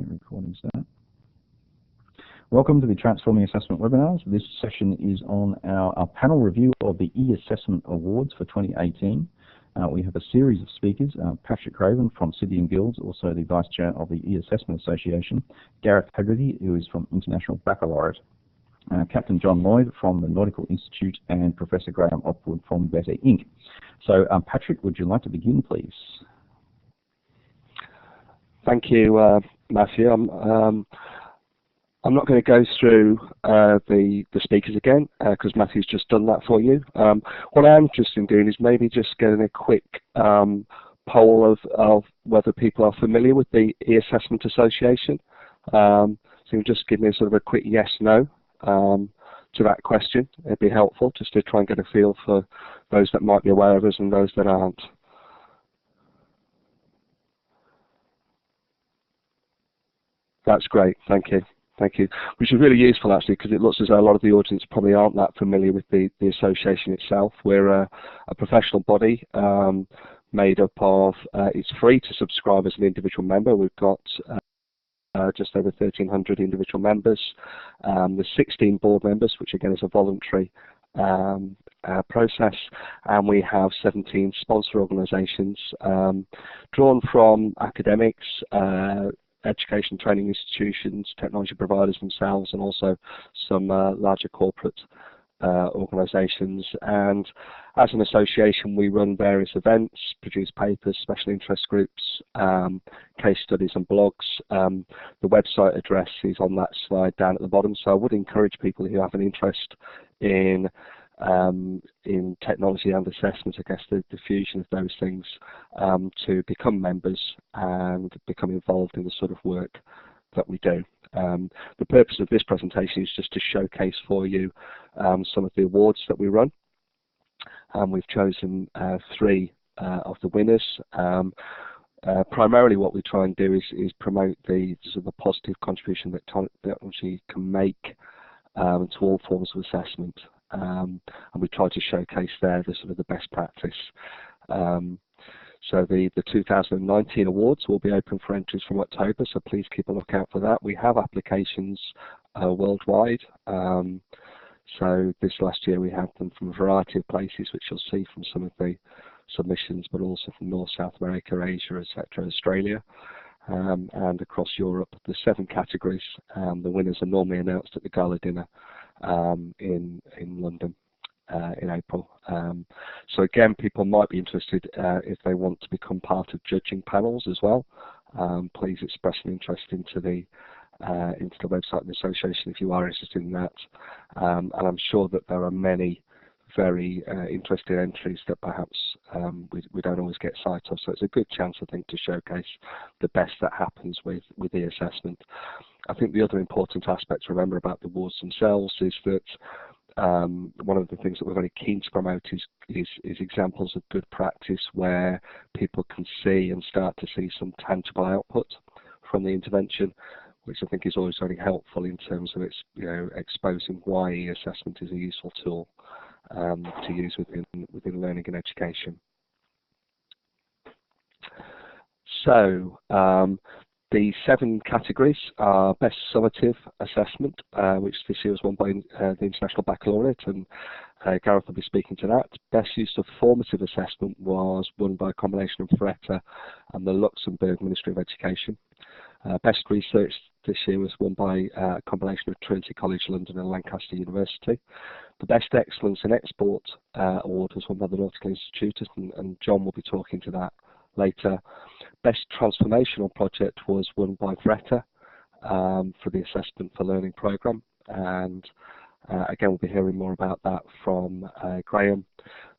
Recording start. Welcome to the Transforming Assessment webinars. This session is on our panel review of the eAssessment Awards for 2018. We have a series of speakers, Patrick Craven from Sydney and Guilds, also the Vice Chair of the eAssessment Association, Gareth Hegarty, who is from International Baccalaureate, Captain John Lloyd from the Nautical Institute, and Professor Graham Opwood from Better Inc. So, Patrick, would you like to begin, please? Thank you, Matthew. I'm not going to go through the speakers again because Matthew's just done that for you. What I'm interested in doing is maybe just getting a quick poll of whether people are familiar with the eAssessment Association. So you just give me a sort of a quick yes/no to that question. It'd be helpful just to try and get a feel for those that might be aware of us and those that aren't. That's great, thank you. Thank you. Which is really useful actually, because it looks as though a lot of the audience probably aren't that familiar with the association itself. We're a professional body made up of, it's free to subscribe as an individual member. We've got just over 1,300 individual members. There's 16 board members, which again is a voluntary process, and we have 17 sponsor organisations drawn from academics, education training institutions, technology providers themselves, and also some larger corporate organisations. And as an association, we run various events, produce papers, special interest groups, case studies and blogs. The website address is on that slide down at the bottom, so I would encourage people who have an interest in technology and assessment, I guess the fusion of those things, to become members and become involved in the sort of work that we do. The purpose of this presentation is just to showcase for you some of the awards that we run. We've chosen 3 of the winners. Primarily what we try and do is promote the sort of positive contribution that technology can make to all forms of assessment. And we try to showcase there the sort of the best practice. So the 2019 awards will be open for entries from October, so please keep a lookout for that. We have applications worldwide. So this last year we had them from a variety of places, which you'll see from some of the submissions, but also from North, South America, Asia, etc., Australia, and across Europe. The 7 categories. The winners are normally announced at the gala dinner in London in April. So again, people might be interested if they want to become part of judging panels as well. Please express an interest into the website of the association if you are interested in that. And I'm sure that there are many very interesting entries that perhaps we don't always get sight of. So it's a good chance, I think, to showcase the best that happens with the assessment. I think the other important aspect to remember about the awards themselves is that one of the things that we're very keen to promote is examples of good practice where people can see and start to see some tangible output from the intervention, which I think is always very helpful in terms of its, exposing why assessment is a useful tool to use within learning and education. So the 7 categories are Best Summative Assessment, which this year was won by the International Baccalaureate, and Gareth will be speaking to that. Best Use of Formative Assessment was won by a combination of FRETA and the Luxembourg Ministry of Education. Best Research this year was won by a combination of Trinity College London and Lancaster University. The Best Excellence in Export award was won by the Nautical Institute, and John will be talking to that later. Best Transformational Project was won by FRETA for the Assessment for Learning programme, and again we'll be hearing more about that from Graham.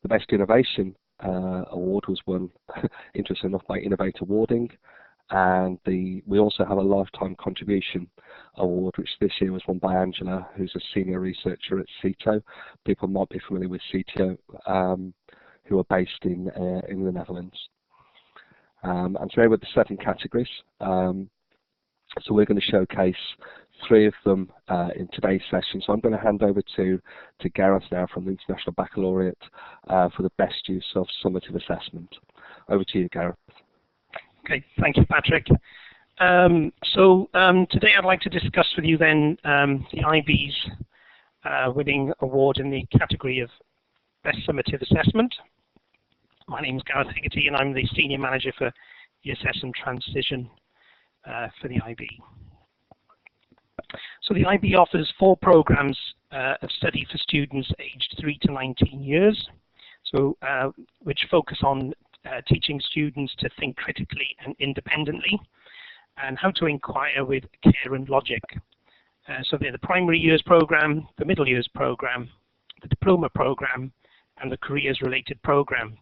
The Best Innovation award was won, interesting enough, by Innovate Awarding, and we also have a Lifetime Contribution award, which this year was won by Angela, who's a senior researcher at CITO. People might be familiar with CITO, who are based in the Netherlands. And today with the 7 categories, so we're going to showcase 3 of them in today's session. So I'm going to hand over to Gareth now from the International Baccalaureate for the best use of summative assessment. Over to you, Gareth. Okay, thank you, Patrick. Today I'd like to discuss with you then the IB's winning award in the category of Best Summative Assessment. My name is Gareth Hegarty and I'm the Senior Manager for ESS and Transition for the IB. So the IB offers 4 programs of study for students aged 3 to 19 years, which focus on teaching students to think critically and independently, and how to inquire with care and logic. So they're the primary years program, the middle years program, the diploma program, and the careers related program.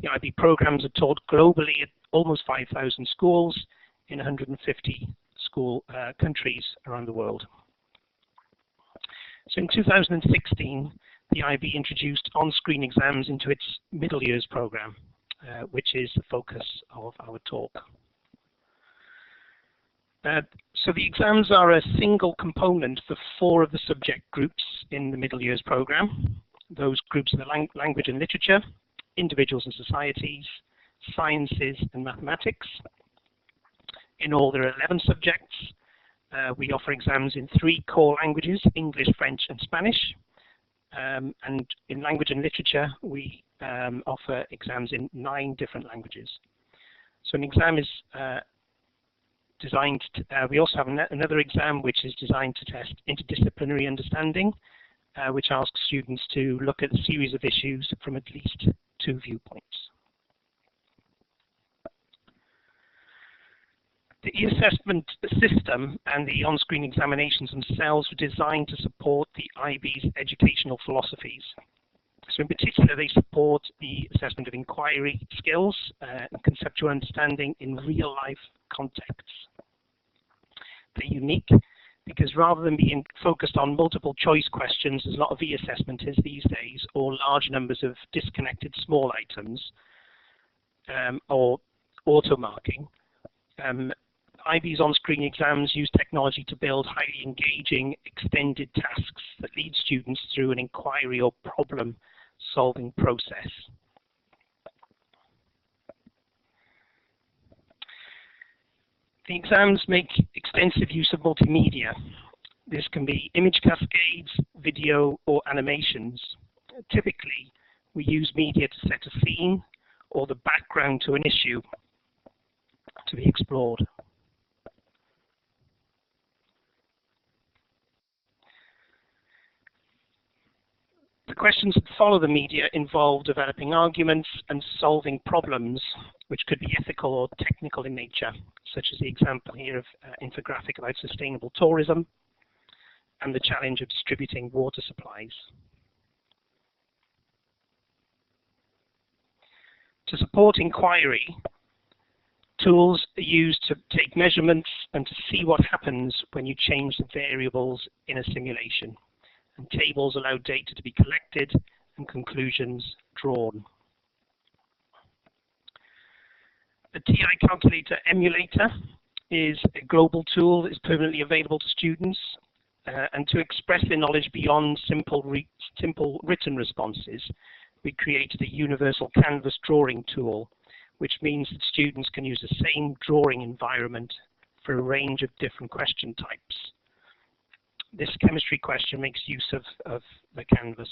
The IB programs are taught globally at almost 5,000 schools in 150 countries around the world. So in 2016, the IB introduced on-screen exams into its middle years program, which is the focus of our talk. So the exams are a single component for 4 of the subject groups in the middle years program. Those groups are the language and literature, individuals and societies, sciences and mathematics. In all, there are 11 subjects. We offer exams in 3 core languages, English, French and Spanish. And in language and literature, we offer exams in 9 different languages. So an exam is designed to, we also have another exam which is designed to test interdisciplinary understanding, which asks students to look at a series of issues from at least 2 viewpoints. The e-assessment system and the on-screen examinations themselves were designed to support the IB's educational philosophies. So in particular, they support the assessment of inquiry skills and conceptual understanding in real-life contexts. They're unique because rather than being focused on multiple choice questions, as a lot of e-assessment is these days, or large numbers of disconnected small items, or auto-marking, IB's on-screen exams use technology to build highly engaging, extended tasks that lead students through an inquiry or problem-solving process. The exams make extensive use of multimedia. This can be image cascades, video, or animations. Typically, we use media to set a scene or the background to an issue to be explored. The questions that follow the media involve developing arguments and solving problems, which could be ethical or technical in nature, such as the example here of infographic about sustainable tourism and the challenge of distributing water supplies. To support inquiry, tools are used to take measurements and to see what happens when you change the variables in a simulation. And tables allow data to be collected and conclusions drawn. The TI calculator emulator is a global tool that is permanently available to students, and to express their knowledge beyond simple written responses, we created a universal canvas drawing tool, which means that students can use the same drawing environment for a range of different question types. This chemistry question makes use of the canvas.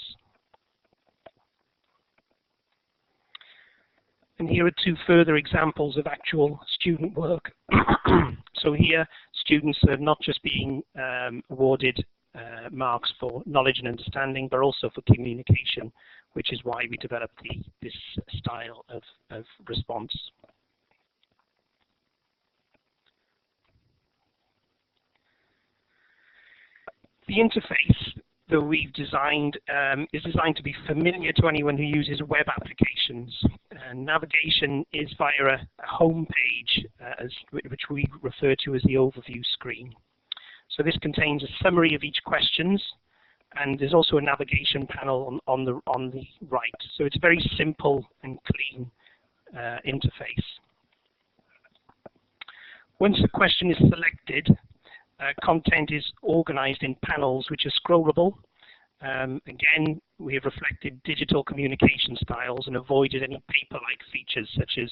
And here are 2 further examples of actual student work. So here, students are not just being awarded marks for knowledge and understanding, but also for communication, which is why we developed this style of response. The interface that we've designed is designed to be familiar to anyone who uses web applications. Navigation is via a home page, which we refer to as the overview screen. So this contains a summary of each questions, and there's also a navigation panel on the right. So it's a very simple and clean interface. Once the question is selected, content is organized in panels which are scrollable. Again, we have reflected digital communication styles and avoided any paper-like features such as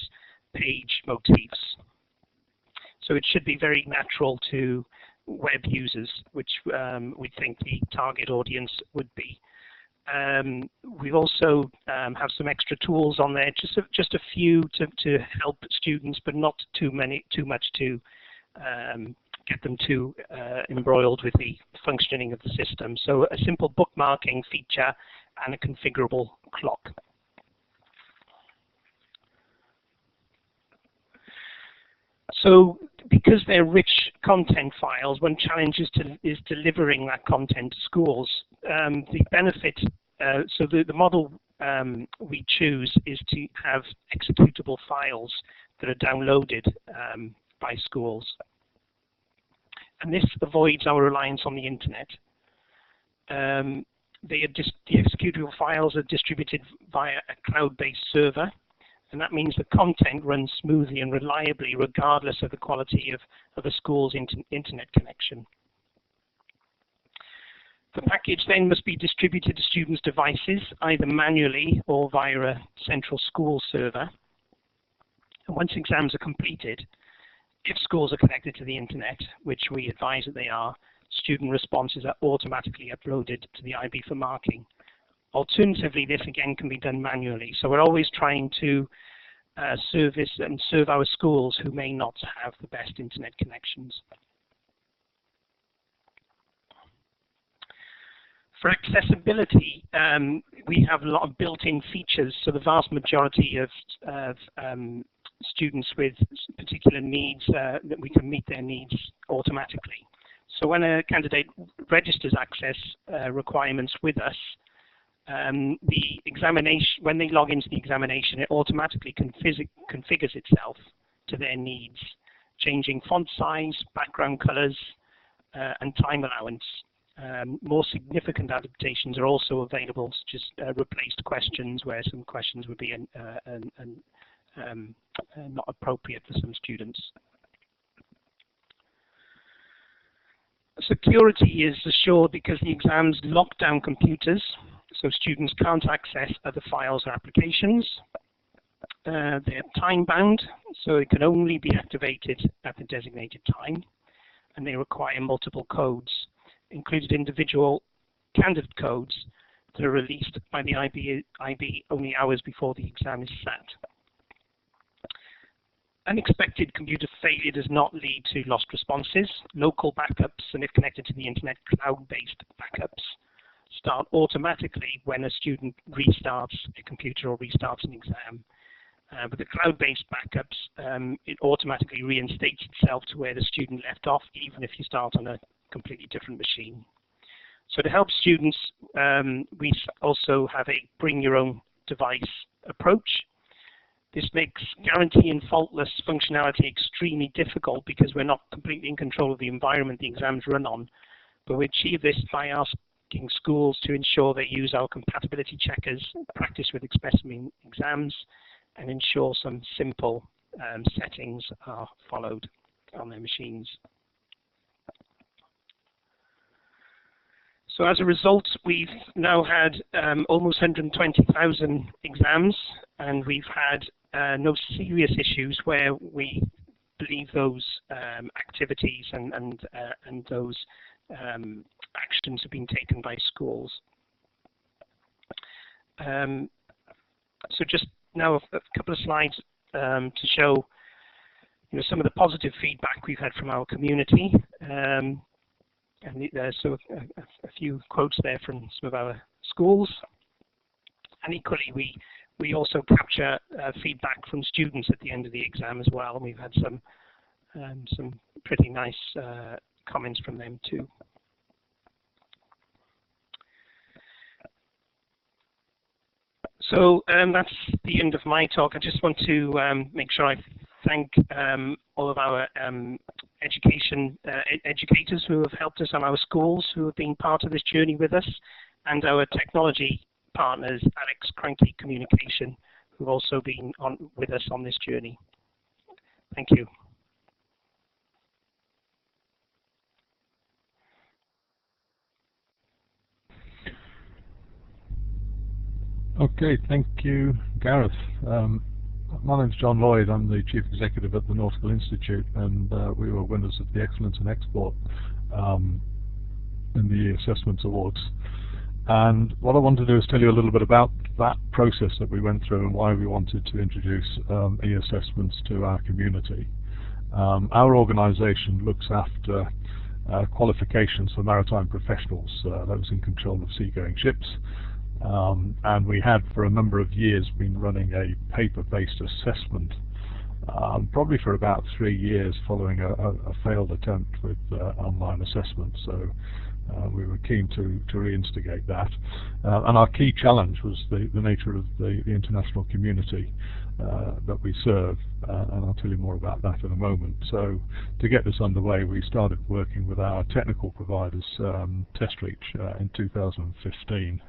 page motifs. So it should be very natural to web users, which we think the target audience would be. We also have some extra tools on there, just a few to help students, but not too much to get them too embroiled with the functioning of the system. So a simple bookmarking feature and a configurable clock. So because they're rich content files, one challenge is delivering that content to schools. The benefit, so the model we choose is to have executable files that are downloaded by schools. And this avoids our reliance on the internet. The executable files are distributed via a cloud-based server, and that means the content runs smoothly and reliably regardless of the quality of a school's internet connection. The package then must be distributed to students' devices, either manually or via a central school server. And once exams are completed, if schools are connected to the internet, which we advise that they are, student responses are automatically uploaded to the IB for marking. Alternatively, this again can be done manually. So we're always trying to service and serve our schools who may not have the best internet connections. For accessibility, we have a lot of built-in features. So the vast majority of students with particular needs, that we can meet their needs automatically. So when a candidate registers access requirements with us, the examination, when they log into the examination, it automatically configures itself to their needs, changing font size, background colors, and time allowance. More significant adaptations are also available, such as replaced questions, where some questions would be not appropriate for some students. Security is assured because the exams lock down computers, so students can't access other files or applications. They're time-bound, so it can only be activated at the designated time, and they require multiple codes, including individual candidate codes that are released by the IB only hours before the exam is set. Unexpected computer failure does not lead to lost responses. Local backups, and if connected to the internet, cloud-based backups start automatically when a student restarts a computer or restarts an exam. But the cloud-based backups, it automatically reinstates itself to where the student left off, even if you start on a completely different machine. So to help students, we also have a bring your own device approach. This makes guaranteeing faultless functionality extremely difficult because we're not completely in control of the environment the exams run on. But we achieve this by asking schools to ensure they use our compatibility checkers, practice with specimen exams, and ensure some simple settings are followed on their machines. So as a result, we've now had almost 120,000 exams, and we've had no serious issues where we believe those activities and those actions have been taken by schools. So just now a couple of slides to show some of the positive feedback we've had from our community. So a few quotes there from some of our schools. And equally, we also capture feedback from students at the end of the exam as well, and we've had some pretty nice comments from them too. So that's the end of my talk. I just want to make sure I thank all of our educators who have helped us on our schools, who have been part of this journey with us, and our technology partners, Alex Cranky Communication, who have also been with us on this journey. Thank you. Okay, thank you, Gareth. My name's John Lloyd. I'm the Chief Executive at the Nautical Institute, and we were winners of the Excellence in Export in the Assessments Awards. And what I want to do is tell you a little bit about that process that we went through and why we wanted to introduce e-assessments to our community. Our organisation looks after qualifications for maritime professionals, those in control of seagoing ships. And we had for a number of years been running a paper-based assessment, probably for about 3 years following a failed attempt with online assessment. So we were keen to reinstigate that. And our key challenge was the nature of the international community that we serve, and I'll tell you more about that in a moment. So to get this underway, we started working with our technical providers, TestReach, in 2015.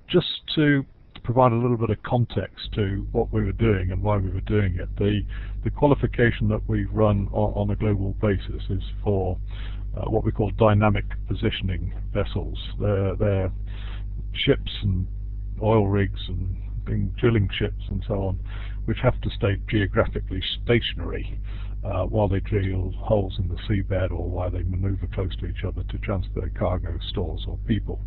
Just to provide a little bit of context to what we were doing and why we were doing it, the qualification that we run on a global basis is for what we call dynamic positioning vessels. They're ships and oil rigs and drilling ships and so on, which have to stay geographically stationary while they drill holes in the seabed or while they maneuver close to each other to transfer cargo, stores or people.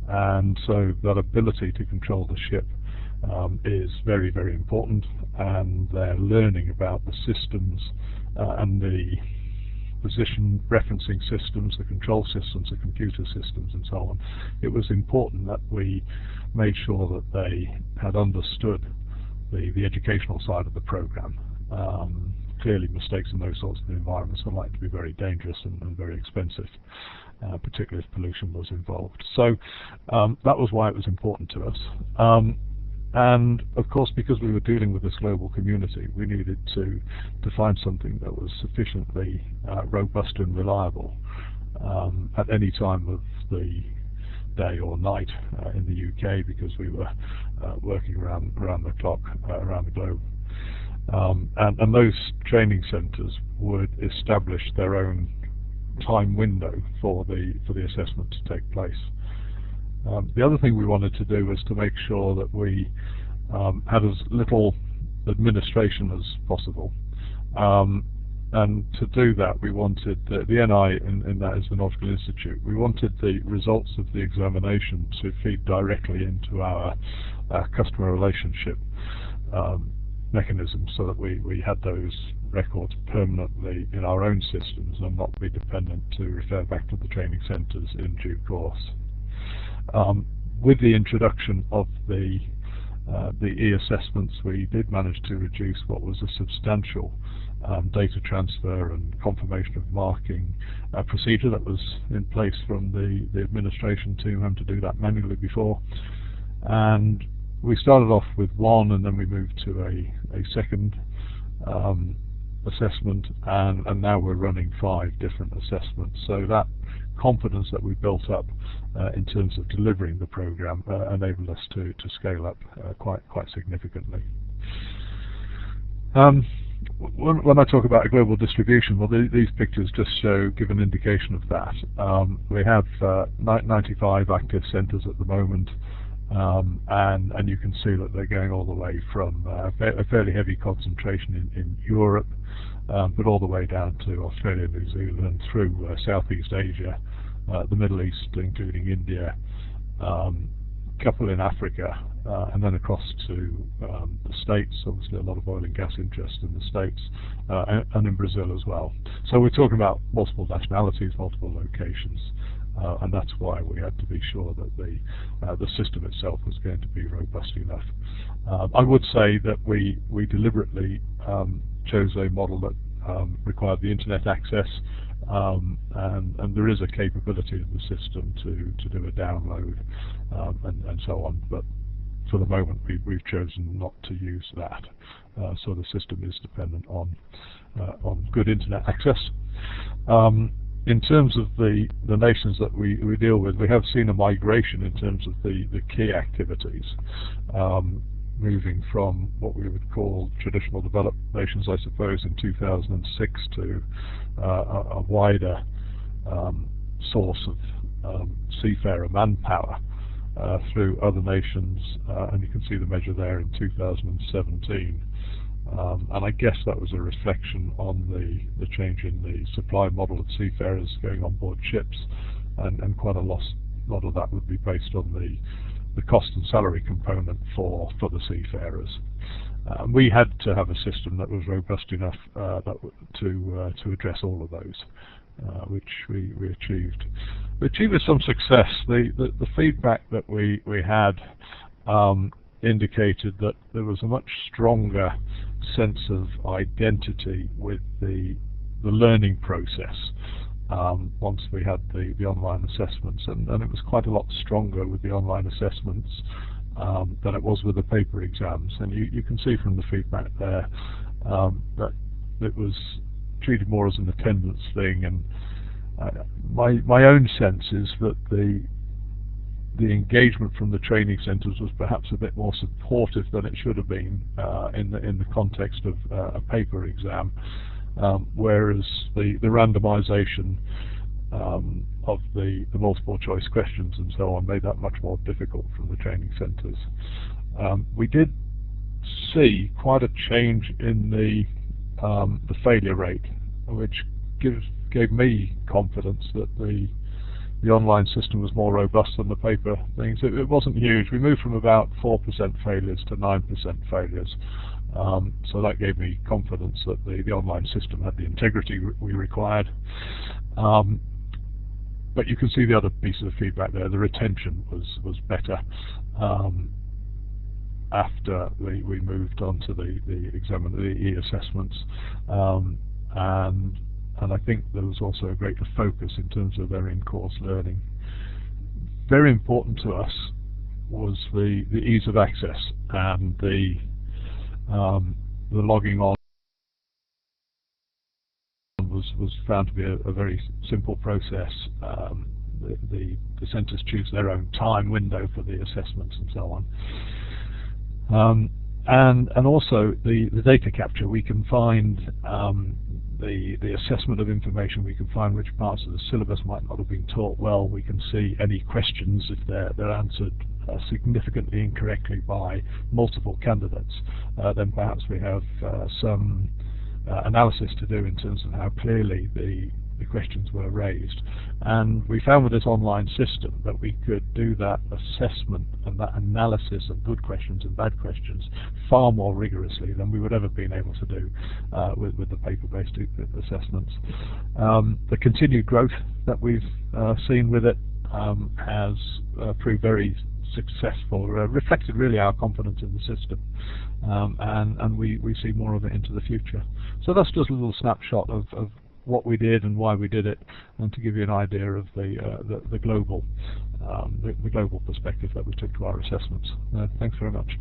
And so that ability to control the ship is very, very important, and they're learning about the systems and the position referencing systems, the control systems, the computer systems and so on. It was important that we made sure that they had understood the educational side of the program. Clearly mistakes in those sorts of environments are likely to be very dangerous and very expensive, particularly if pollution was involved. So that was why it was important to us. And of course, because we were dealing with this global community, we needed to find something that was sufficiently robust and reliable at any time of the day or night in the UK, because we were working around the clock around the globe. And those training centres would establish their own time window for the assessment to take place. The other thing we wanted to do was to make sure that we had as little administration as possible. And to do that, we wanted the NI, in that is the Nautical Institute, we wanted the results of the examination to feed directly into our customer relationship mechanisms, so that we had those records permanently in our own systems and not be dependent to refer back to the training centres in due course. With the introduction of the e-assessments, we did manage to reduce what was a substantial data transfer and confirmation of marking procedure that was in place from the administration team, having to do that manually before. And we started off with one, and then we moved to a second assessment, and now we're running 5 different assessments. So that confidence that we built up in terms of delivering the program enabled us to scale up quite significantly. When I talk about a global distribution, well, these pictures just give an indication of that. We have 95 active centres at the moment. And you can see that they're going all the way from a fairly heavy concentration in Europe, but all the way down to Australia, New Zealand, through Southeast Asia, the Middle East, including India, a couple in Africa, and then across to the States. Obviously a lot of oil and gas interest in the States, and in Brazil as well. So we're talking about multiple nationalities, multiple locations. And that's why we had to be sure that the system itself was going to be robust enough. I would say that we deliberately chose a model that required the internet access, and there is a capability of the system to do a download and so on. But for the moment, we've chosen not to use that. So the system is dependent on good internet access. In terms of the nations that we deal with, we have seen a migration in terms of the key activities, moving from what we would call traditional developed nations, I suppose, in 2006 to a wider source of seafarer manpower through other nations, and you can see the measure there in 2017. And I guess that was a reflection on the change in the supply model of seafarers going on board ships, and quite a lot of that would be based on the cost and salary component for the seafarers. We had to have a system that was robust enough to address all of those, which we achieved. We achieved with some success. The feedback that we had indicated that there was a much stronger sense of identity with the learning process once we had the online assessments, and it was quite a lot stronger with the online assessments than it was with the paper exams. And you can see from the feedback there that it was treated more as an attendance thing, and my own sense is that the engagement from the training centres was perhaps a bit more supportive than it should have been in the context of a paper exam, whereas the randomisation of the multiple choice questions and so on made that much more difficult from the training centres. We did see quite a change in the failure rate, which gave me confidence that the online system was more robust than the paper things. It wasn't huge. We moved from about 4% failures to 9% failures. So that gave me confidence that the online system had the integrity we required. But you can see the other pieces of feedback there. The retention was better after we moved on to the e-assessments, and I think there was also a greater focus in terms of their in-course learning. Very important to us was the ease of access, and the logging on was found to be a very simple process. The centres choose their own time window for the assessments and so on. And also the data capture. We can find the assessment of information. We can find which parts of the syllabus might not have been taught well. We can see any questions if they're answered significantly incorrectly by multiple candidates. Then perhaps we have some analysis to do in terms of how clearly the questions were raised. And we found with this online system that we could do that assessment and that analysis of good questions and bad questions far more rigorously than we would ever been able to do with the paper-based assessments. The continued growth that we've seen with it has proved very successful, reflected really our confidence in the system, and we see more of it into the future. So that's just a little snapshot of what we did and why we did it, and to give you an idea of the global perspective that we took to our assessments. Thanks very much.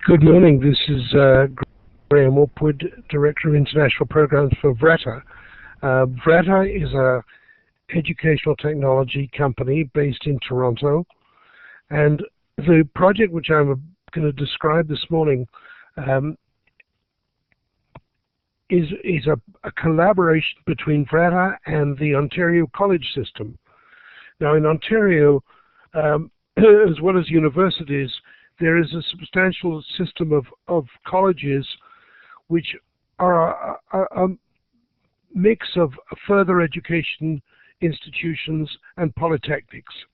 Good morning. This is Graham Orpwood, Director of International Programs for VRATA. VRATA is a educational technology company based in Toronto, and the project which I'm going to describe this morning is a collaboration between VRATA and the Ontario College System. Now, in Ontario, as well as universities, there is a substantial system of colleges which are a mix of further education institutions and polytechnics.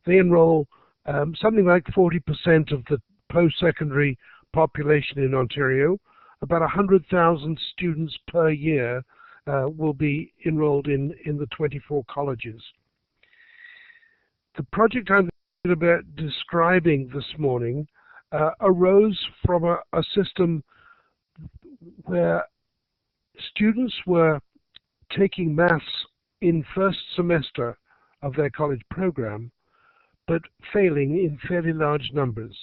They enroll something like 40% of the post-secondary population in Ontario. About 100,000 students per year will be enrolled in the 24 colleges. The project I'm about describing this morning arose from a system where students were taking maths in first semester of their college program, but failing in fairly large numbers.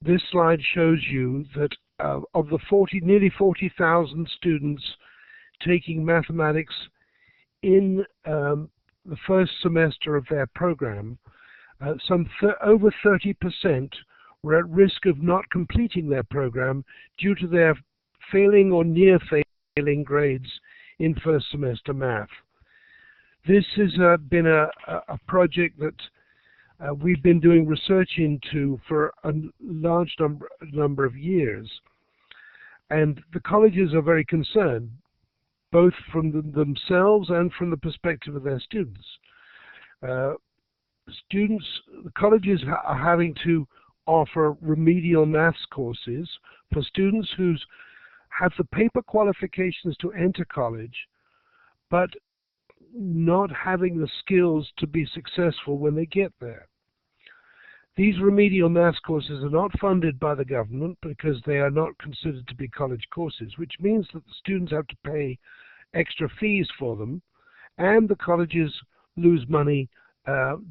This slide shows you that of the nearly 40,000 students taking mathematics in the first semester of their program, over 30% were at risk of not completing their program due to their failing or near failing grades in first semester math. This has been a project that we've been doing research into for a large number of years. And the colleges are very concerned, both from themselves and from the perspective of their students. The colleges are having to offer remedial maths courses for students who have the paper qualifications to enter college, but not having the skills to be successful when they get there. These remedial maths courses are not funded by the government because they are not considered to be college courses, which means that the students have to pay extra fees for them, and the colleges lose money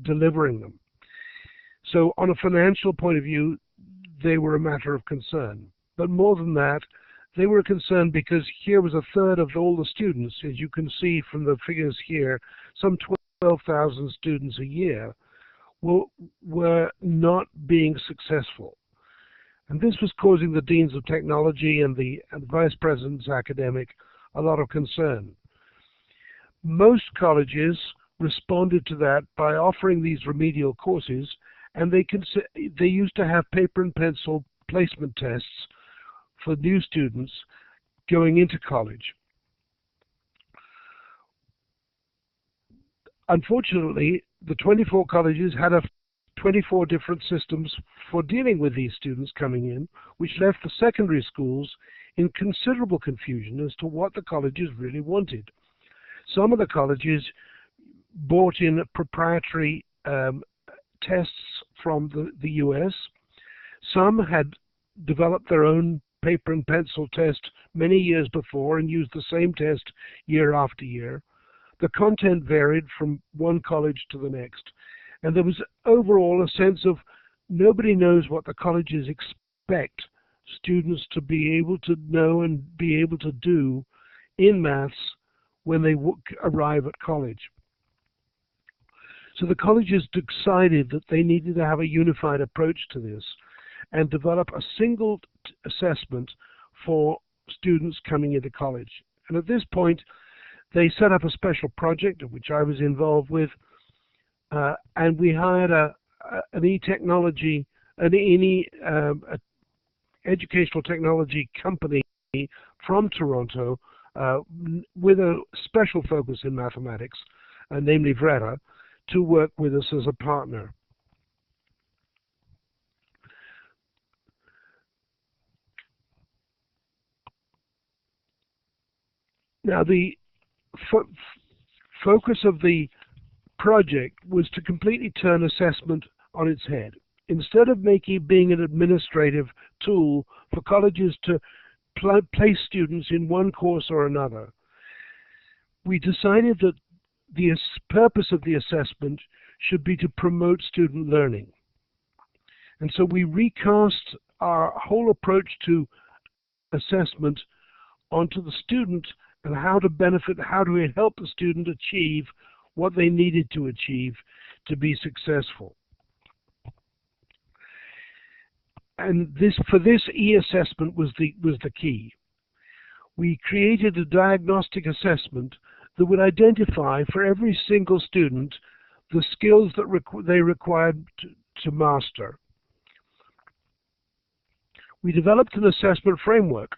delivering them. So on a financial point of view, they were a matter of concern. But more than that, they were concerned because here was a third of all the students, as you can see from the figures here, some 12,000 students a year, were not being successful. And this was causing the deans of technology and the vice presidents academic a lot of concern. Most colleges responded to that by offering these remedial courses, and they used to have paper and pencil placement tests for new students going into college. Unfortunately, the 24 colleges had 24 different systems for dealing with these students coming in, which left the secondary schools in considerable confusion as to what the colleges really wanted. Some of the colleges bought in proprietary tests from the US. Some had developed their own paper and pencil test many years before and used the same test year after year. The content varied from one college to the next. And there was overall a sense of nobody knows what the colleges expect students to be able to know and be able to do in maths when they arrive at college. So the colleges decided that they needed to have a unified approach to this and develop a single assessment for students coming into college. And at this point, they set up a special project, of which I was involved with, and we hired an e-technology, educational technology company from Toronto with a special focus in mathematics, namely Vreta, to work with us as a partner. Now, the focus of the project was to completely turn assessment on its head. Instead of being an administrative tool for colleges to place students in one course or another, we decided that the purpose of the assessment should be to promote student learning. And so we recast our whole approach to assessment onto the student and how do we help the student achieve what they needed to achieve to be successful. And for this e-assessment was the key. We created a diagnostic assessment that would identify for every single student the skills that they required to master. We developed an assessment framework.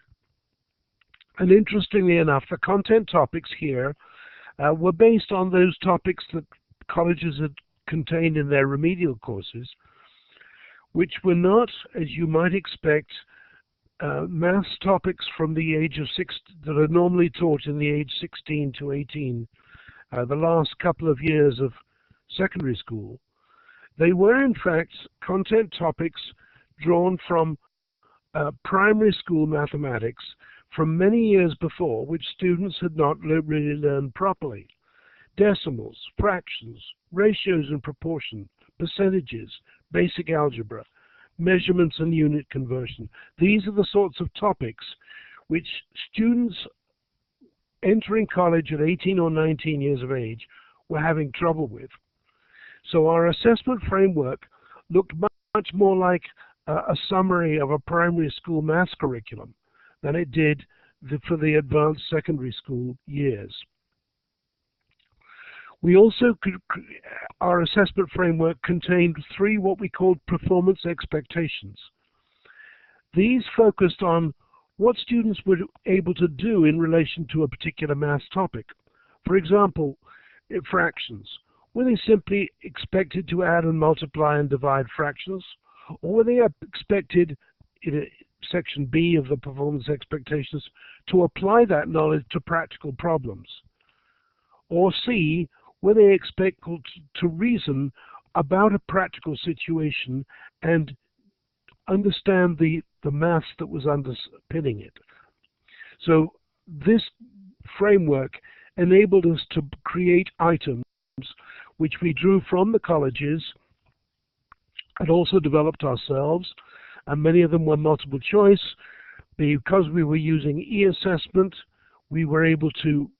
And interestingly enough, the content topics here were based on those topics that colleges had contained in their remedial courses, which were not, as you might expect, maths topics from the age of 6 that are normally taught in the age 16 to 18, the last couple of years of secondary school. They were, in fact, content topics drawn from primary school mathematics from many years before, which students had not really learned properly. Decimals, fractions, ratios and proportion, percentages, basic algebra, measurements and unit conversion. These are the sorts of topics which students entering college at 18 or 19 years of age were having trouble with. So our assessment framework looked much more like a summary of a primary school maths curriculum than it did for the advanced secondary school years. We also our assessment framework contained 3 what we called performance expectations. These focused on what students were able to do in relation to a particular maths topic. For example, fractions. Were they simply expected to add and multiply and divide fractions? Or were they expected, in section B of the performance expectations, to apply that knowledge to practical problems? Or C, were they expected to reason about a practical situation and understand the maths that was underpinning it? So this framework enabled us to create items which we drew from the colleges and also developed ourselves, and many of them were multiple choice. Because we were using e-assessment, we were able to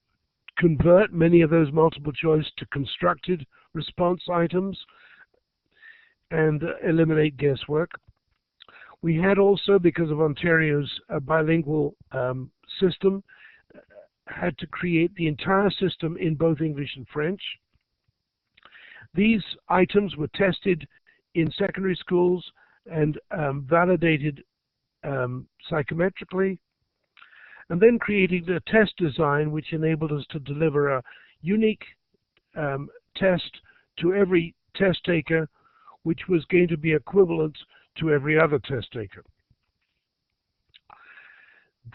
convert many of those multiple choice to constructed response items and eliminate guesswork. We had also, because of Ontario's bilingual system, had to create the entire system in both English and French. These items were tested in secondary schools and validated psychometrically, and then creating a test design which enabled us to deliver a unique test to every test taker, which was going to be equivalent to every other test taker.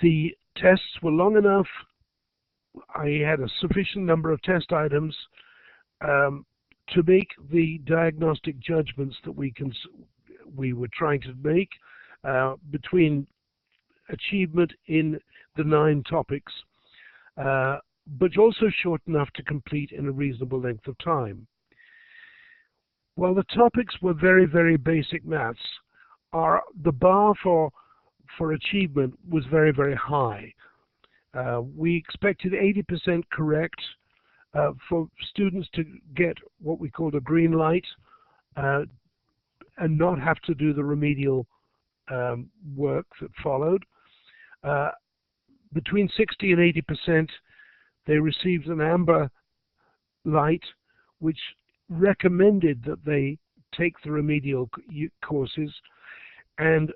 The tests were long enough. I had a sufficient number of test items to make the diagnostic judgments that we were trying to make between achievement in the 9 topics, but also short enough to complete in a reasonable length of time. While the topics were very, very basic maths, the bar for achievement was very, very high. We expected 80% correct for students to get what we called a green light and not have to do the remedial work that followed. Between 60 and 80%, they received an amber light, which recommended that they take the remedial courses, and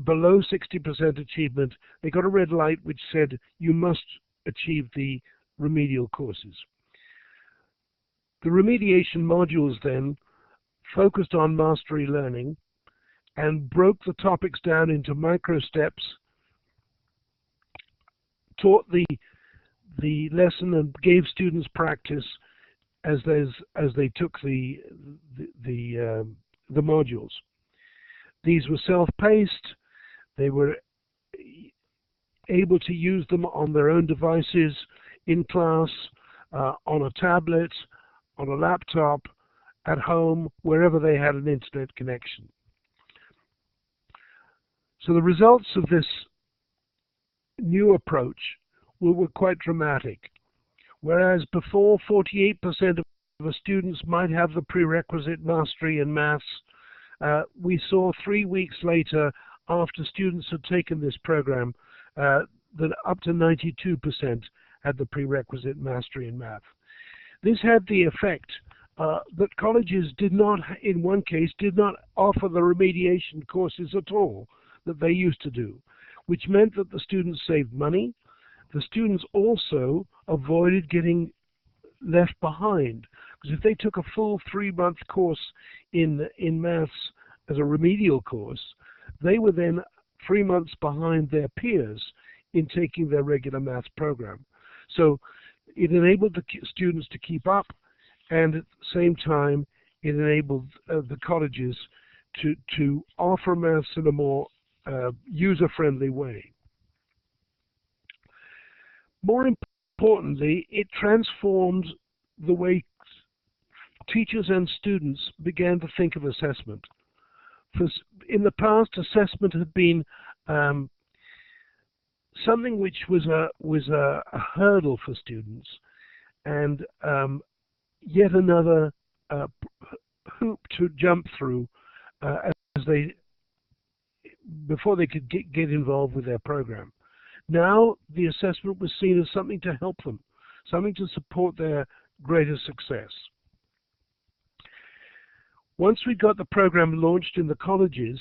below 60% achievement, they got a red light which said you must achieve the remedial courses. The remediation modules then focused on mastery learning and broke the topics down into micro steps, taught the lesson and gave students practice as they took the modules. These were self-paced. They were able to use them on their own devices, in class, on a tablet, on a laptop, at home, wherever they had an internet connection. So the results of this new approach were quite dramatic. Whereas before 48% of the students might have the prerequisite mastery in maths, we saw 3 weeks later, after students had taken this program, that up to 92% had the prerequisite mastery in math. This had the effect that colleges did not, in one case, did not offer the remediation courses at all that they used to do, which meant that the students saved money. The students also avoided getting left behind, because if they took a full 3-month course in maths as a remedial course, they were then 3 months behind their peers in taking their regular maths program. So it enabled the students to keep up, and at the same time it enabled the colleges to offer maths in a more user-friendly way. More importantly, it transformed the way teachers and students began to think of assessment. In the past, assessment had been something which was a hurdle for students, and yet another hoop to jump through before they could get involved with their program. Now the assessment was seen as something to help them, something to support their greater success. Once we got the program launched in the colleges,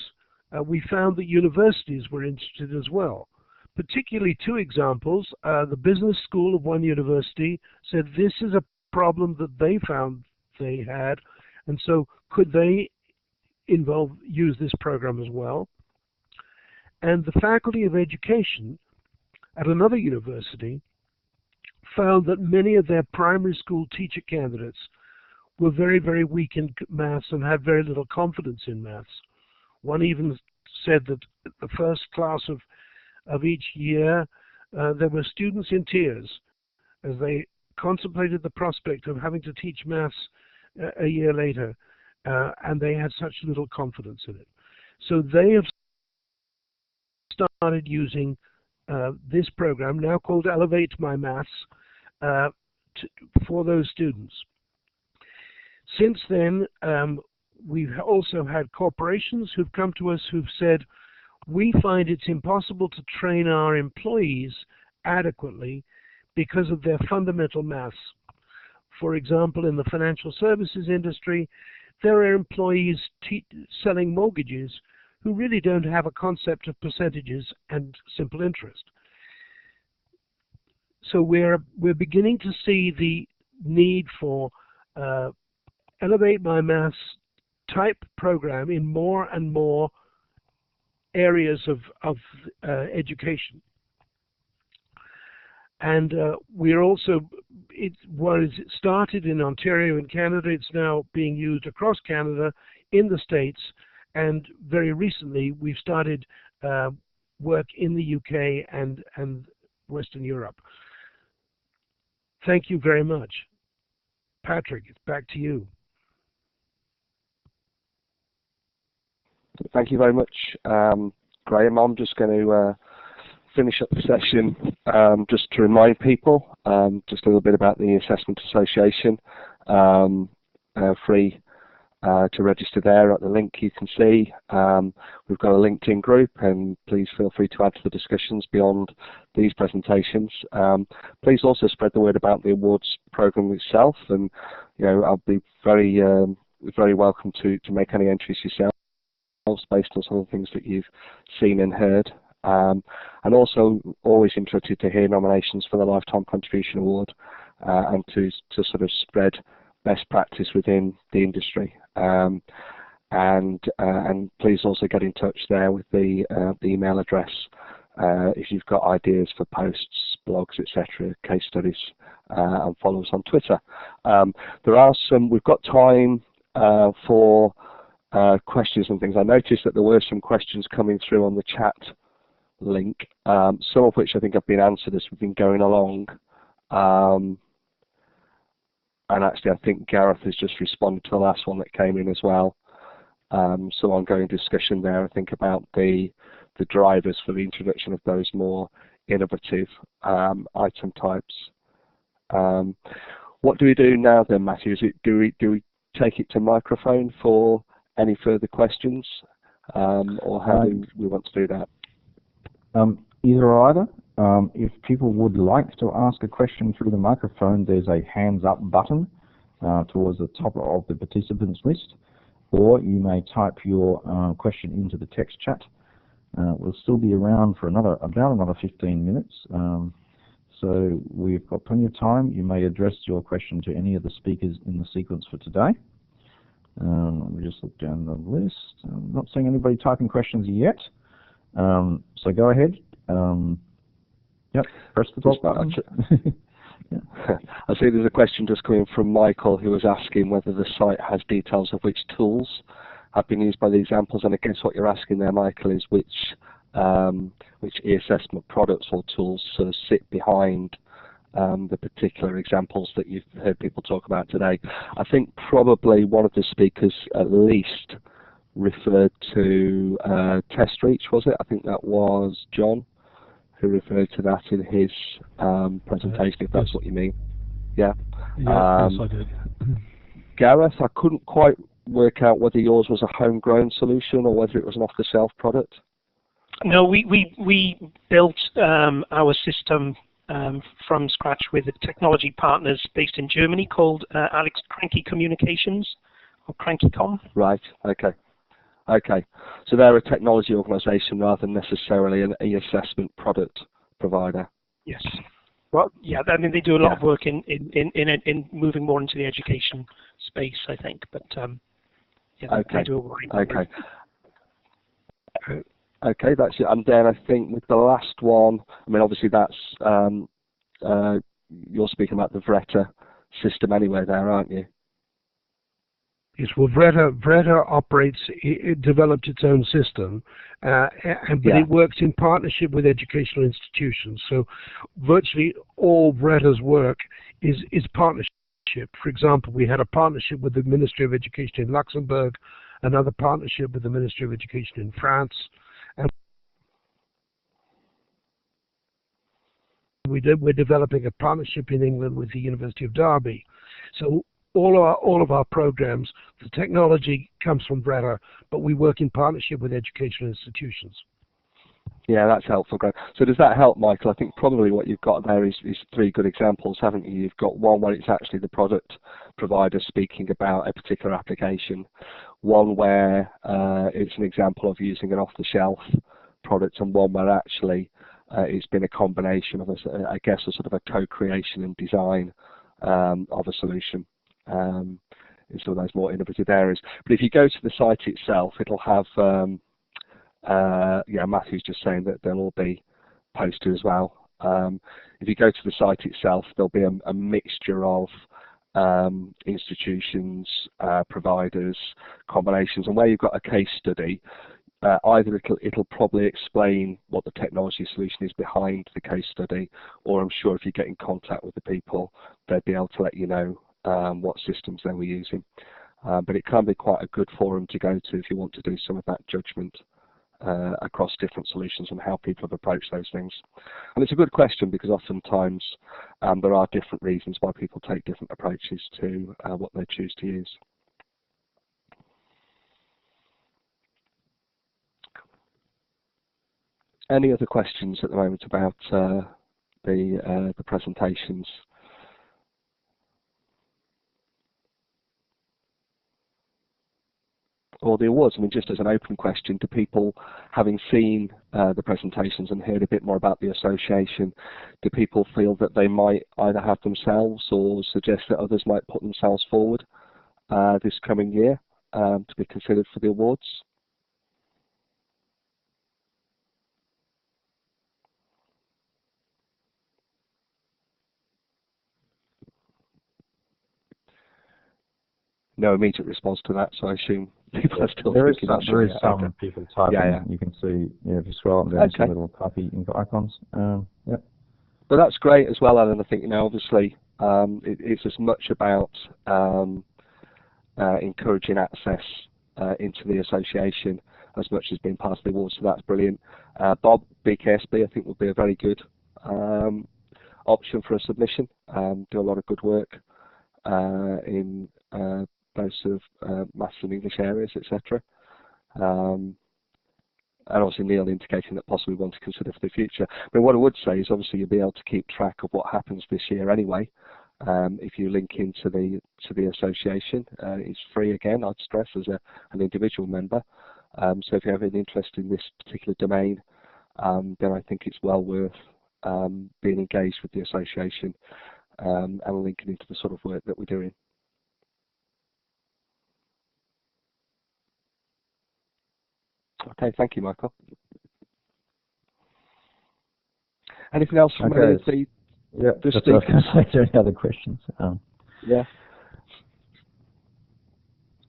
we found that universities were interested as well. Particularly two examples. The business school of one university said this is a problem that they found they had, and so could they use this program as well. And the Faculty of Education at another university found that many of their primary school teacher candidates were very, very weak in maths and had very little confidence in maths. One even said that the first class of each year, there were students in tears as they contemplated the prospect of having to teach maths a year later, and they had such little confidence in it. So they have started using this program, now called Elevate My Maths, for those students. Since then, we've also had corporations who've come to us who've said, we find it's impossible to train our employees adequately because of their fundamental maths. For example, in the financial services industry, there are employees selling mortgages who really don't have a concept of percentages and simple interest. So we're beginning to see the need for Elevate My Maths type program in more and more areas of education. And we're also, it started in Ontario in Canada, it's now being used across Canada, in the States, and very recently we've started work in the UK and Western Europe. Thank you very much. Patrick, it's back to you. Thank you very much, Graham. I'm just going to finish up the session just to remind people just a little bit about the Assessment Association. Free to register there at the link you can see. We've got a LinkedIn group, and please feel free to add to the discussions beyond these presentations. Please also spread the word about the awards program itself, and I'll be very welcome to make any entries yourself based on some of the things that you've seen and heard. And also always interested to hear nominations for the Lifetime Contribution Award and to sort of spread best practice within the industry. And please also get in touch there with the email address if you've got ideas for posts, blogs, etc., case studies, and follow us on Twitter. We've got time for questions and things. I noticed that there were some questions coming through on the chat link, some of which I think have been answered as we've been going along. And actually, I think Gareth has just responded to the last one that came in as well. Some ongoing discussion there, I think, about the drivers for the introduction of those more innovative item types. What do we do now then, Matthew? Do we take it to microphone for any further questions, or how do we want to do that? Either or either. If people would like to ask a question through the microphone, there's a hands up button towards the top of the participants list, or you may type your question into the text chat. We'll still be around for about another 15 minutes, so we've got plenty of time. You may address your question to any of the speakers in the sequence for today. Let me just look down the list. I'm not seeing anybody typing questions yet, so go ahead. Yep, press the talk button. Yeah. I see there's a question just coming from Michael, who was asking whether the site has details of which tools have been used by the examples. And I guess what you're asking there, Michael, is which e-assessment products or tools sort of sit behind the particular examples that you've heard people talk about today. I think probably one of the speakers at least referred to TestReach, was it? I think that was John who referred to that in his presentation, if that's what you mean. Yeah. Yes, I did. Gareth, I couldn't quite work out whether yours was a homegrown solution or whether it was an off-the-shelf product. No, we built our system from scratch with technology partners based in Germany called Alex Cranky Communications, or CrankyCom. Right. Okay. Okay. So they're a technology organisation rather than necessarily an e-assessment product provider. Yes. Well, yeah. I mean, they do a lot of work in moving more into the education space, I think. But yeah, okay. They do a wide okay. Okay, that's it. And then I think with the last one, I mean, obviously that's you're speaking about the VRETA system anyway, there, aren't you? Yes, well, VRETA operates, it developed its own system, but it works in partnership with educational institutions. So virtually all VRETA's work is partnership. For example, we had a partnership with the Ministry of Education in Luxembourg, another partnership with the Ministry of Education in France, and we're developing a partnership in England with the University of Derby. So all of our programs, the technology comes from VRETA, but we work in partnership with educational institutions. Yeah, that's helpful, Greg. So does that help, Michael? I think probably what you've got there is three good examples, haven't you? You've got one where it's actually the product provider speaking about a particular application, one where it's an example of using an off-the-shelf product, and one where actually it's been a combination of, I guess, a sort of a co-creation and design of a solution in some of those more innovative areas. But if you go to the site itself, it'll have Matthew's just saying that they'll all be posted as well. If you go to the site itself, there'll be a mixture of institutions, providers, combinations, and where you've got a case study, either it'll probably explain what the technology solution is behind the case study, or I'm sure if you get in contact with the people, they'd be able to let you know what systems they were using. But it can be quite a good forum to go to if you want to do some of that judgment across different solutions and how people have approached those things. And it's a good question because oftentimes there are different reasons why people take different approaches to what they choose to use. Any other questions at the moment about the presentations? Or the awards? I mean, just as an open question, do people, having seen the presentations and heard a bit more about the association, do people feel that they might either have themselves or suggest that others might put themselves forward this coming year to be considered for the awards? No immediate response to that, so I assume people are still thinking about there is some people typing. Yeah. You can see, if you scroll up and down, some little copy icons. Yep. But that's great as well, Alan. I think, obviously, it's as much about encouraging access into the association as much as being part of the awards, so that's brilliant. Bob, BKSB, I think would be a very good option for a submission. Do a lot of good work in both sort of maths and English areas, etc. And obviously Neil indicating that possibly we want to consider for the future. But what I would say is obviously you'll be able to keep track of what happens this year anyway. If you link into the association, it's free again, I'd stress, as an individual member. So if you have an interest in this particular domain, then I think it's well worth being engaged with the association and linking into the sort of work that we're doing. Okay, thank you, Michael. Anything else from any of the speakers? Is there any other questions? Yeah.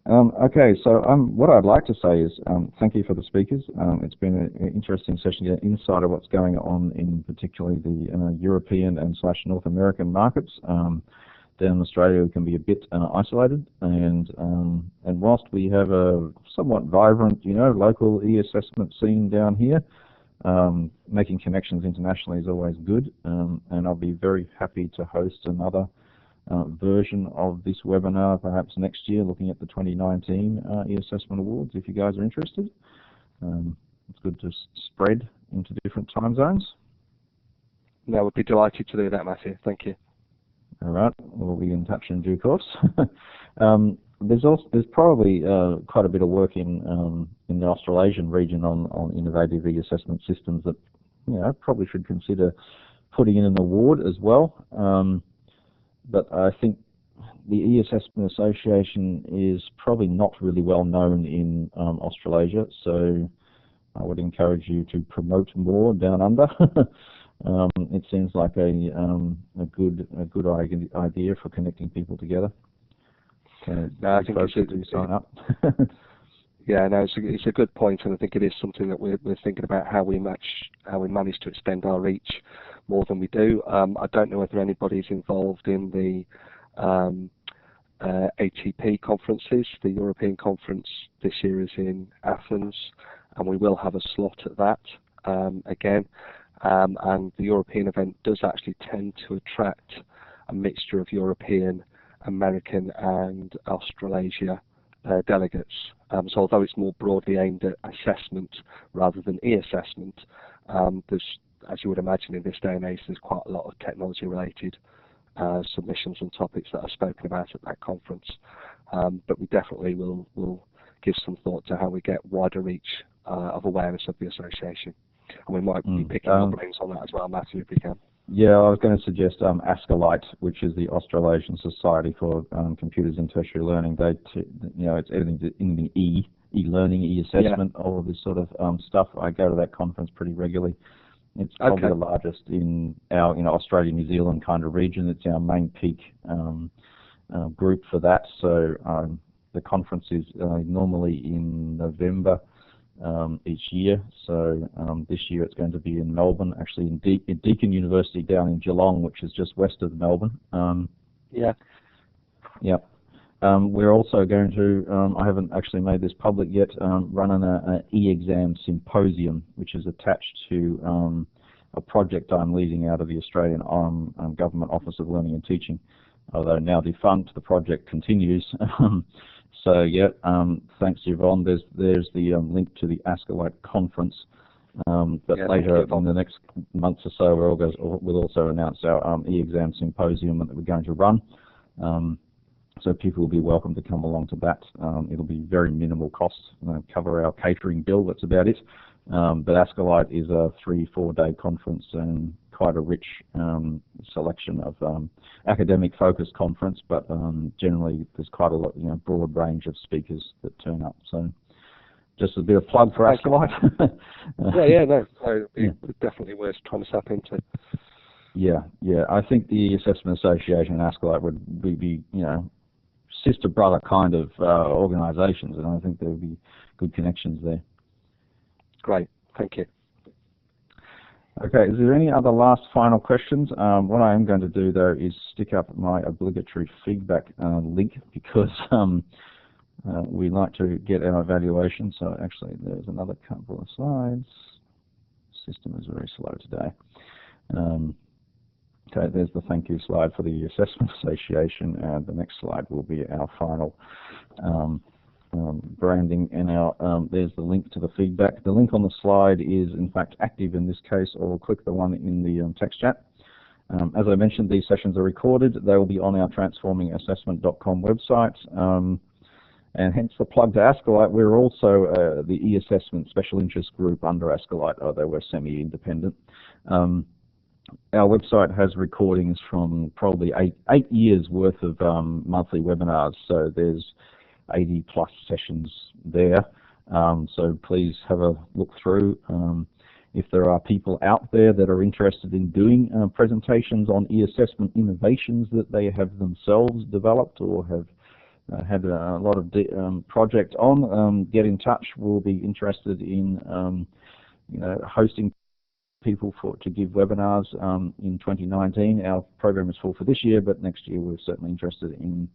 Okay, so what I'd like to say is thank you for the speakers. It's been an interesting session to get insight of what's going on in particularly the European and / North American markets. Down in Australia, we can be a bit isolated, and whilst we have a somewhat vibrant, local e-assessment scene down here, making connections internationally is always good, and I'll be very happy to host another version of this webinar perhaps next year, looking at the 2019 e-assessment awards if you guys are interested. it's good to spread into different time zones. No, we'd be delighted to do that, Matthew. Thank you. All right, we'll be in touch in due course. There's probably quite a bit of work in the Australasian region on innovative e-assessment systems that probably should consider putting in an award as well. But I think the e-assessment association is probably not really well known in Australasia, so I would encourage you to promote more down under. It seems like a good idea for connecting people together. So no, I think sign up. Yeah, no, it's a good point, and I think it is something that we're thinking about how we manage to extend our reach more than we do. I don't know whether anybody's involved in the ATP conferences. The European conference this year is in Athens, and we will have a slot at that again. And the European event does actually tend to attract a mixture of European, American, and Australasia delegates. So although it's more broadly aimed at assessment rather than e-assessment, there's, as you would imagine in this day and age, there's quite a lot of technology-related submissions and topics that are spoken about at that conference. But we definitely will give some thought to how we get wider reach of awareness of the association. And we might be picking our brains on that as well, Matthew, if we can. Yeah, I was going to suggest Baccalaureate, which is the Australasian Society for Computers in Tertiary Learning. It's everything in the e-learning, e-assessment, all of this sort of stuff. I go to that conference pretty regularly. It's probably the largest in our Australia, New Zealand kind of region. It's our main peak group for that. So the conference is normally in November each year. So this year it's going to be in Melbourne, actually in Deakin University down in Geelong, which is just west of Melbourne. Yeah. We're also going to, I haven't actually made this public yet, run an e-exam symposium, which is attached to a project I'm leading out of the Australian Government Office of Learning and Teaching. Although now defunct, the project continues. So yeah, thanks Yvonne. There's the link to the Baccalaureate conference. But later in the next month or so, we'll also announce our e-exam symposium that we're going to run. So people will be welcome to come along to that. It'll be very minimal costs, cover our catering bill, that's about it. But Baccalaureate is a 3-4 day conference and quite a rich selection of academic focused conference, but generally there's quite a lot, broad range of speakers that turn up. So just a bit of plug for Baccalaureate. Definitely worth trying to tap into. Yeah. I think the Assessment Association and Baccalaureate would be, sister brother kind of organisations, and I think there would be good connections there. Great, thank you. Okay, is there any other last final questions? What I am going to do though is stick up my obligatory feedback link, because we like to get our evaluation. So actually there's another couple of slides. System is very slow today. Okay, there's the thank you slide for the Assessment Association, and the next slide will be our final branding, and there's the link to the feedback. The link on the slide is in fact active in this case, or click the one in the text chat. As I mentioned, these sessions are recorded. They will be on our transformingassessment.com website, and hence the plug to Baccalaureate. We're also the e-assessment special interest group under Baccalaureate, although we're semi-independent. Our website has recordings from probably eight years worth of monthly webinars, so there's 80 plus sessions there. So please have a look through. If there are people out there that are interested in doing presentations on e-assessment innovations that they have themselves developed or have had a lot of projects on, get in touch. We'll be interested in hosting people to give webinars in 2019. Our program is full for this year, but next year we're certainly interested in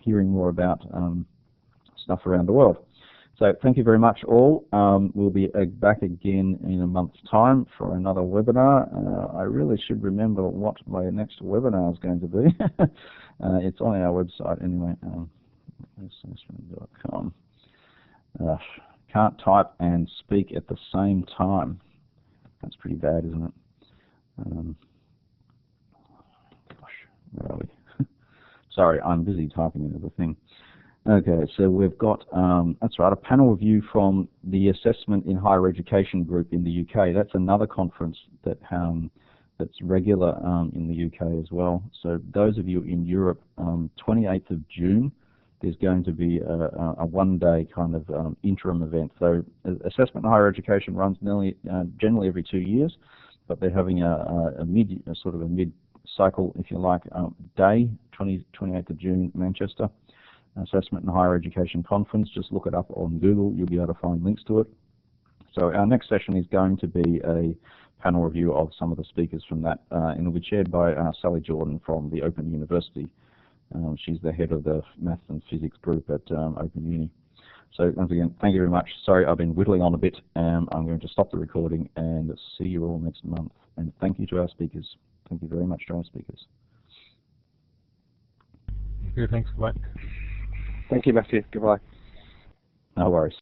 hearing more about stuff around the world. So thank you very much all. We'll be back again in a month's time for another webinar. I really should remember what my next webinar is going to be. It's on our website anyway, assessment.com. Can't type and speak at the same time. That's pretty bad, isn't it? Gosh, where are we? Sorry, I'm busy typing another thing. Okay, so we've got, that's right, a panel review from the Assessment in Higher Education group in the UK. That's another conference that that's regular in the UK as well. So those of you in Europe, 28th of June, there's going to be a one-day kind of interim event. So Assessment in Higher Education runs generally every 2 years, but they're having a mid-cycle, if you like, day, 28th of June, Manchester. Assessment in Higher Education Conference. Just look it up on Google. You'll be able to find links to it. So our next session is going to be a panel review of some of the speakers from that, and it'll be chaired by Sally Jordan from the Open University. She's the head of the Maths and Physics group at Open Uni. So once again, thank you very much. Sorry, I've been whittling on a bit. I'm going to stop the recording and see you all next month. And thank you to our speakers. Thank you very much to our speakers. Okay, thanks. Bye. Thank you, Matthew. Goodbye. No worries.